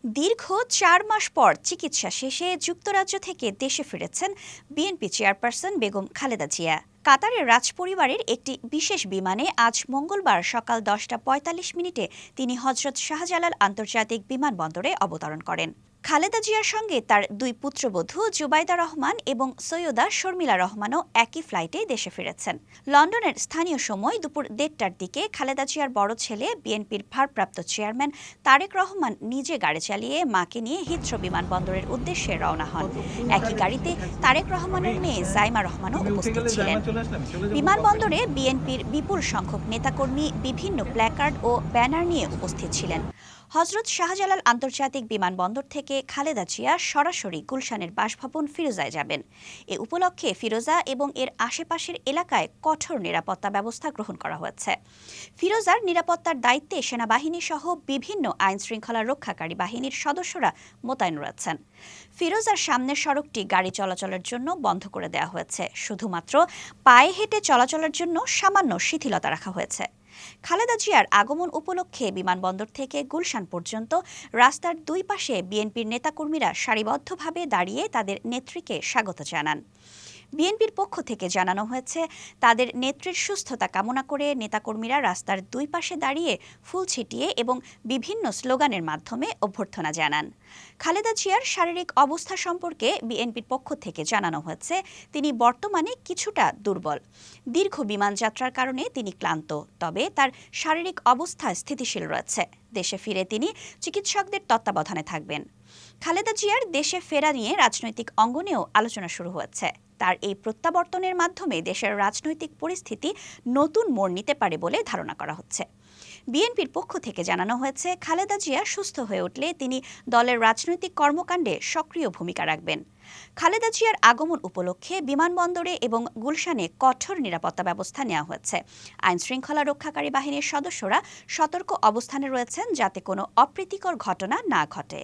দীর্ঘ ৪ মাস পর চিকিৎসা শেষে যুক্তরাজ্য থেকে দেশে ফিরেছেন বিএনপি চেয়ারপারসন বেগম খালেদা জিয়া। কাতারের রাজপরিবারের একটি বিশেষ বিমানে আজ মঙ্গলবার সকাল 10:45 তিনি হজরত শাহজালাল আন্তর্জাতিক বিমানবন্দরে অবতরণ করেন। খালেদা জিয়ার সঙ্গে তার দুই পুত্রবধূ জুবাইদা রহমান এবং সৈয়দা শর্মিলা রহমানও একই ফ্লাইটে দেশে ফিরেছেন। লন্ডনের স্থানীয় সময় দুপুর 1:30টার দিকে খালেদা জিয়ার বড় ছেলে বিএনপির ভারপ্রাপ্ত চেয়ারম্যান তারেক রহমান নিজে গাড়ি চালিয়ে মাকে নিয়ে হিথ্রো বিমানবন্দরের উদ্দেশ্যে রওনা হন। একই গাড়িতে তারেক রহমানের মেয়ে জাইমা রহমানও উপস্থিত ছিলেন। বিমানবন্দরে বিএনপির বিপুল সংখ্যক নেতাকর্মী বিভিন্ন প্ল্যাকার্ড ও ব্যানার নিয়ে উপস্থিত ছিলেন। হজরত শাহজালাল আন্তর্জাতিক বিমানবন্দর থেকে খালেদা জিয়া সরাসরি গুলশানের বাসভবন ফিরোজায় যাবেন। এ উপলক্ষে ফিরোজা এবং এর আশেপাশের এলাকায় কঠোর নিরাপত্তা ব্যবস্থা গ্রহণ করা হয়েছে। ফিরোজার নিরাপত্তার দায়িত্বে সেনাবাহিনী সহ বিভিন্ন আইন শৃঙ্খলা রক্ষাকারী বাহিনীর সদস্যরা মোতায়েন রয়েছেন। ফিরোজার সামনের সড়কটি গাড়ি চলাচলের জন্য বন্ধ করে দেওয়া হয়েছে। শুধুমাত্র পায়ে হেঁটে চলাচলের জন্য সামান্য শিথিলতা রাখা হয়েছে। খালেদা জিয়ার আগমন উপলক্ষে বিমানবন্দর থেকে গুলশান পর্যন্ত রাস্তার দুই পাশে বিএনপির নেতাকর্মীরা সারিবদ্ধভাবে দাঁড়িয়ে তাদের নেত্রীকে স্বাগত জানান। বিএনপির পক্ষ থেকে জানানো হয়েছে, তাদের নেত্রীর সুস্থতা কামনা করে নেতাকর্মীরা রাস্তার দুই পাশে দাঁড়িয়ে ফুল ছিটিয়ে এবং বিভিন্ন স্লোগানের মাধ্যমে অভ্যর্থনা জানান। খালেদা জিয়ার শারীরিক অবস্থা সম্পর্কে বিএনপির পক্ষ থেকে জানানো হয়েছে, তিনি বর্তমানে কিছুটা দুর্বল। দীর্ঘ বিমানযাত্রার কারণে তিনি ক্লান্ত, তবে তার শারীরিক অবস্থা স্থিতিশীল রয়েছে। দেশে ফিরে তিনি চিকিৎসকদের তত্ত্বাবধানে থাকবেন। খালেদা জিয়ার দেশে ফেরা নিয়ে রাজনৈতিক অঙ্গনেও আলোচনা শুরু হয়েছে। তার এই প্রত্যাবর্তনের মাধ্যমে দেশের রাজনৈতিক পরিস্থিতি নতুন মোড় নিতে পারে বলে ধারণা করা হচ্ছে। বিএনপির পক্ষ থেকে জানানো হয়েছে, খালেদা জিয়া সুস্থ হয়ে উঠলে তিনি দলের রাজনৈতিক কর্মকাণ্ডে সক্রিয় ভূমিকা রাখবেন। খালেদা জিয়ার আগমন উপলক্ষে বিমানবন্দরে এবং গুলশানে কঠোর নিরাপত্তা ব্যবস্থা নেওয়া হয়েছে। আইন শৃঙ্খলা রক্ষাকারী বাহিনীর সদস্যরা সতর্ক অবস্থানে রয়েছেন যাতে কোনো অপ্রীতিকর ঘটনা না ঘটে।